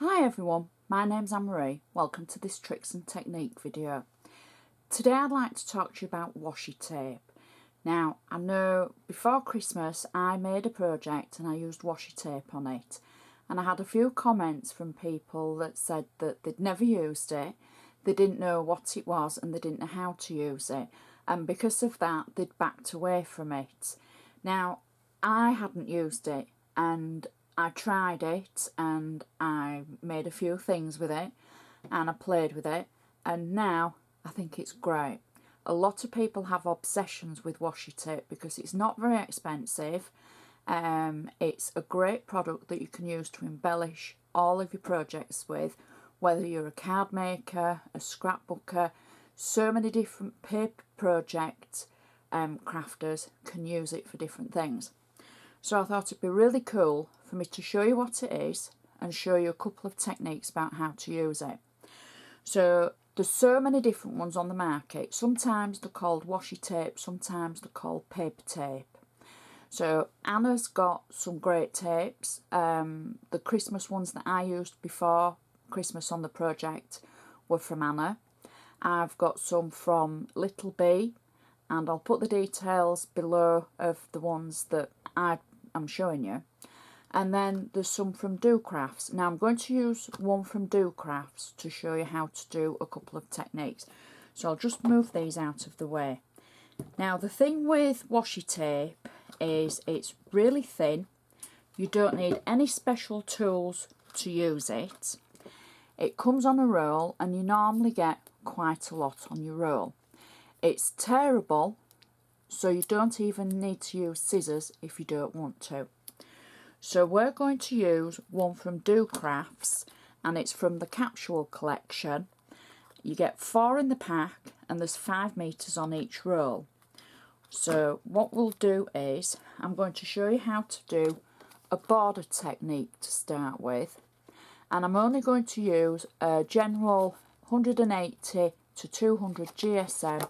Hi everyone, my name's Anne-Marie. Welcome to this tricks and technique video. Today I'd like to talk to you about washi tape. Now I know before Christmas I made a project and I used washi tape on it, and I had a few comments from people that said that they'd never used it, they didn't know what it was and they didn't know how to use it, and because of that they'd backed away from it. Now I hadn't used it and I tried it and I made a few things with it and I played with it, and now I think it's great. A lot of people have obsessions with washi tape because it's not very expensive. It's a great product that you can use to embellish all of your projects with, whether you're a card maker, a scrapbooker. So many different paper project crafters can use it for different things. So I thought it'd be really cool for me to show you what it is and show you a couple of techniques about how to use it. So there's so many different ones on the market. Sometimes they're called washi tape, sometimes they're called paper tape. So Anna's got some great tapes. The Christmas ones that I used before Christmas on the project were from Anna. I've got some from Little Bee, and I'll put the details below of the ones that I'm showing you. And then there's some from Do Crafts. Now I'm going to use one from Do Crafts to show you how to do a couple of techniques. So I'll just move these out of the way. Now the thing with washi tape is it's really thin. You don't need any special tools to use it. It comes on a roll and you normally get quite a lot on your roll. It's tearable, so you don't even need to use scissors if you don't want to. So we're going to use one from Do Crafts, and it's from the capsule collection. You get 4 in the pack and there's 5 meters on each roll. So what we'll do is I'm going to show you how to do a border technique to start with, and I'm only going to use a general 180 to 200 GSM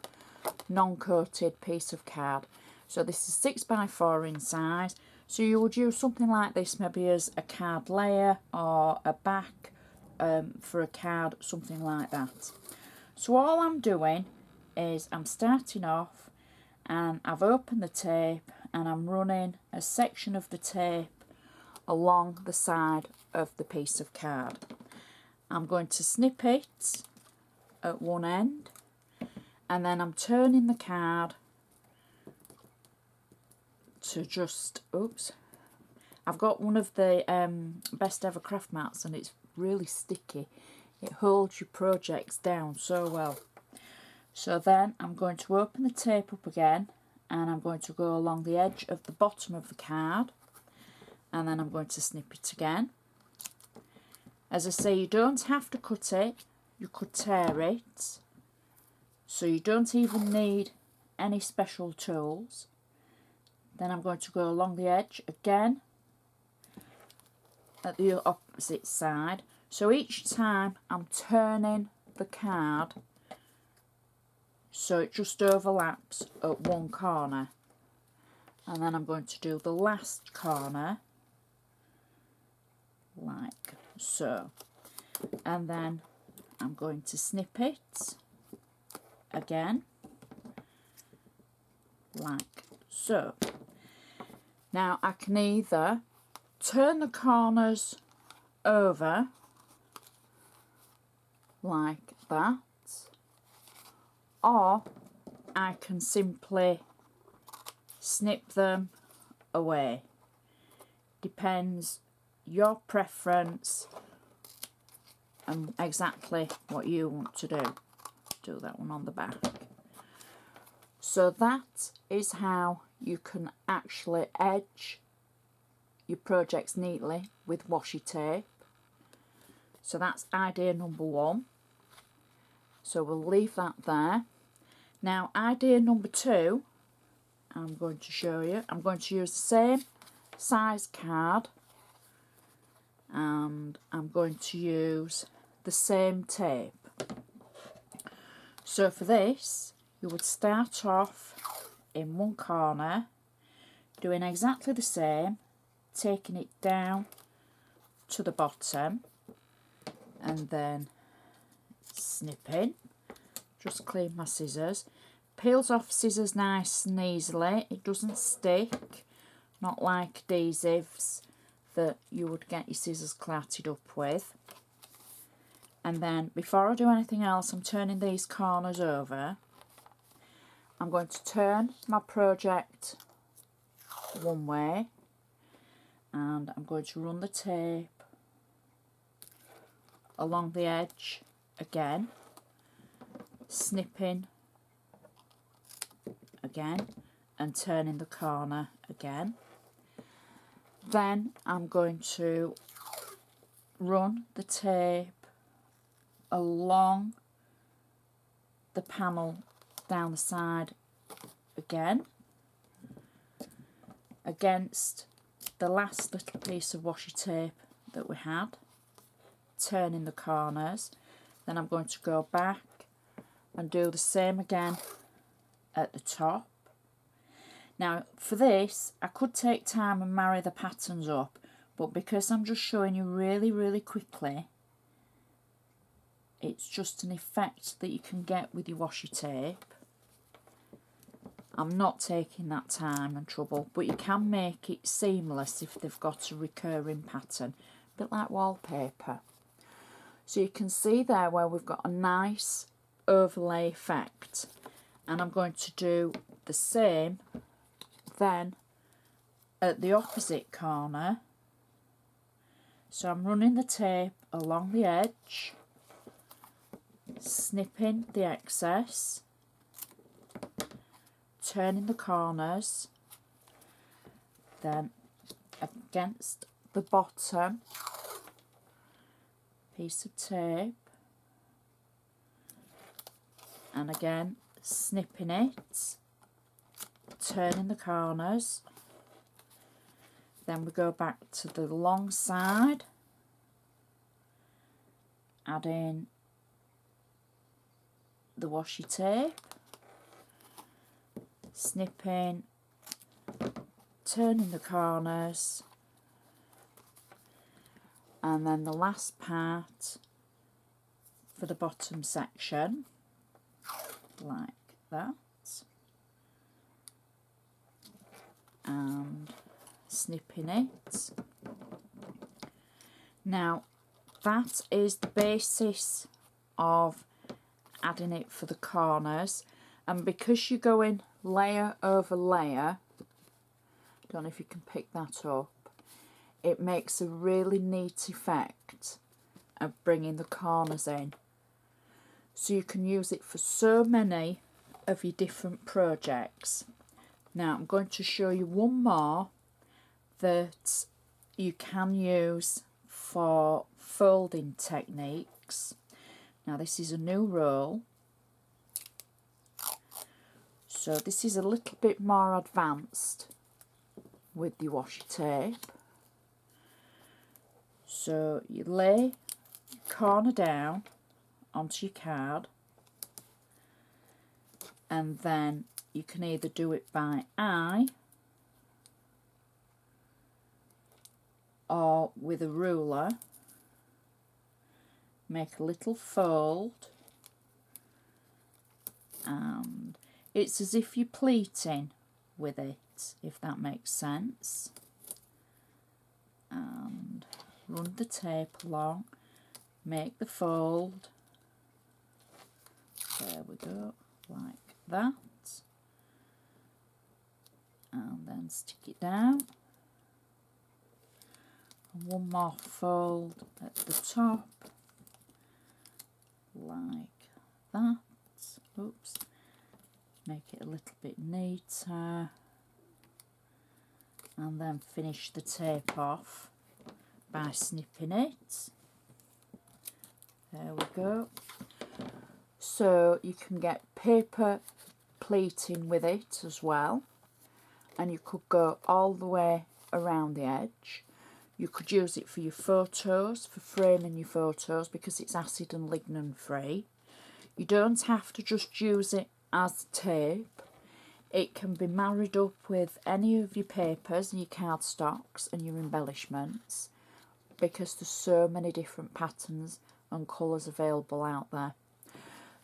non-coated piece of card. So this is 6x4 in size, so you would use something like this maybe as a card layer or a back for a card, something like that. So all I'm doing is I'm starting off and I've opened the tape and I'm running a section of the tape along the side of the piece of card. I'm going to snip it at one end, and then I'm turning the card to just, oops, I've got one of the best ever craft mats and it's really sticky. It holds your projects down so well. So then I'm going to open the tape up again and I'm going to go along the edge of the bottom of the card, and then I'm going to snip it again. As I say, you don't have to cut it, you could tear it. So you don't even need any special tools. Then I'm going to go along the edge again at the opposite side. So each time I'm turning the card so it just overlaps at one corner. And then I'm going to do the last corner like so. And then I'm going to snip it again like so. Now I can either turn the corners over like that, or I can simply snip them away. Depends your preference and exactly what you want to do. Do that one on the back. So that is how you can actually edge your projects neatly with washi tape. So that's idea number 1. So we'll leave that there. Now idea number 2, I'm going to show you. I'm going to use the same size card and I'm going to use the same tape. So for this, you would start off in one corner, doing exactly the same, taking it down to the bottom, and then snipping. Just clean my scissors. Peels off scissors nice and easily. It doesn't stick, not like adhesives that you would get your scissors clatted up with. And then before I do anything else, I'm turning these corners over. I'm going to turn my project one way, and I'm going to run the tape along the edge again, snipping again and turning the corner again. Then I'm going to run the tape along the panel down the side again against the last little piece of washi tape that we had, turning the corners. Then I'm going to go back and do the same again at the top. Now for this I could take time and marry the patterns up, but because I'm just showing you really quickly, it's just an effect that you can get with your washi tape. I'm not taking that time and trouble, but you can make it seamless if they've got a recurring pattern, a bit like wallpaper. So you can see there where we've got a nice overlay effect, and I'm going to do the same then at the opposite corner. So I'm running the tape along the edge, snipping the excess, turning the corners, then against the bottom piece of tape, and again snipping it, turning the corners. Then we go back to the long side, adding the washi tape, snipping, turning the corners, and then the last part for the bottom section, like that, and snipping it. Now that is the basis of adding it for the corners, and because you're going layer over layer, don't know if you can pick that up, it makes a really neat effect of bringing the corners in. So you can use it for so many of your different projects. Now I'm going to show you one more that you can use for folding techniques. Now this is a new roll, so this is a little bit more advanced with the washi tape. So you lay your corner down onto your card, and then you can either do it by eye or with a ruler. Make a little fold, and it's as if you're pleating with it, if that makes sense. And run the tape along, make the fold, there we go, like that, and then stick it down, and one more fold at the top, like that. Oops, make it a little bit neater, and then finish the tape off by snipping it. There we go. So you can get paper pleating with it as well, and you could go all the way around the edge. You could use it for your photos, for framing your photos, because it's acid and lignin free. You don't have to just use it as tape. It can be married up with any of your papers and your cardstocks and your embellishments, because there's so many different patterns and colours available out there.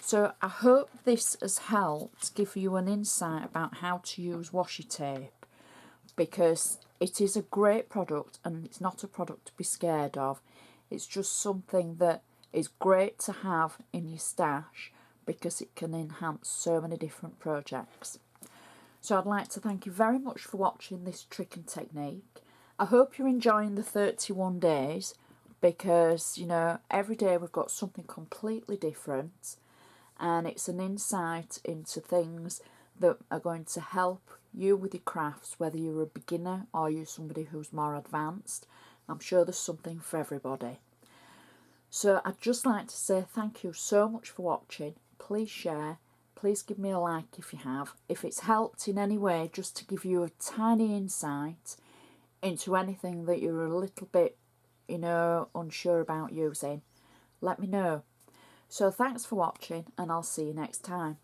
So I hope this has helped give you an insight about how to use washi tape, because it is a great product and it's not a product to be scared of. It's just something that is great to have in your stash because it can enhance so many different projects. So I'd like to thank you very much for watching this trick and technique. I hope you're enjoying the 31 days, because, you know, every day we've got something completely different, and it's an insight into things that are going to help you with your crafts, whether you're a beginner or you're somebody who's more advanced. I'm sure there's something for everybody. So I'd just like to say thank you so much for watching. Please share. Please give me a like if you have. If it's helped in any way, just to give you a tiny insight into anything that you're a little bit, you know, unsure about using, let me know. So thanks for watching, and I'll see you next time.